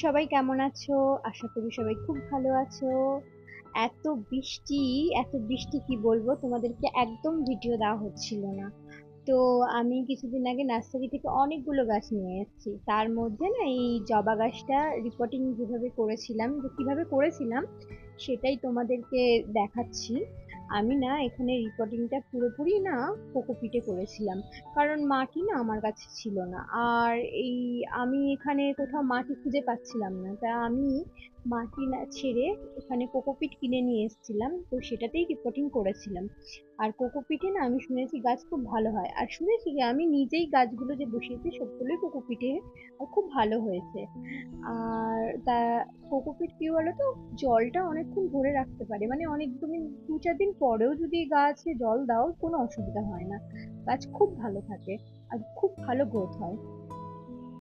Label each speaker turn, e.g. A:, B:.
A: সবাই কেমন আছো? আশা করি সবাই খুব ভালো আছো। এত বৃষ্টি, এত বৃষ্টি কি বলবো তোমাদেরকে, একদম ভিডিও দেওয়া হচ্ছিল না। তো আমি কিছুদিন আগে নার্সারি থেকে অনেকগুলো গাছ নিয়ে এসেছি, তার মধ্যে না এই জবা গাছটা রিপোর্টিং যেভাবে করেছিলাম, যে কিভাবে করেছিলাম সেটাই তোমাদেরকে দেখাচ্ছি। আমি না এখানে রিপোর্টিংটা পুরোপুরি না কোকোপিটে করেছিলাম, কারণ মাটি না আমার কাছে ছিল না। আর এই আমি এখানে কোথাও মাটি খুঁজে পাচ্ছিলাম না, তা আমি মাটি না ছেড়ে এখানে কোকোপিট কিনে নিয়ে এসেছিলাম, তো সেটাতেই রিপোর্টিং করেছিলাম। আর কোকোপিটে না আমি শুনেছি গাছ খুব ভালো হয়, আর শুনেছি যে আমি নিজেই গাছগুলো যে বসিয়েছি সবগুলোই কোকোপিটে খুব ভালো হয়েছে। আর তা কোকোপিট কি বলতো, জলটা অনেকক্ষণ ধরে রাখতে পারে, মানে অনেক তুমি 2-4 দিন পরেও যদি গাছে জল দাও কোনো অসুবিধা হয় না, গাছ খুব ভালো থাকে আর খুব ভালো গ্রোথ হয়।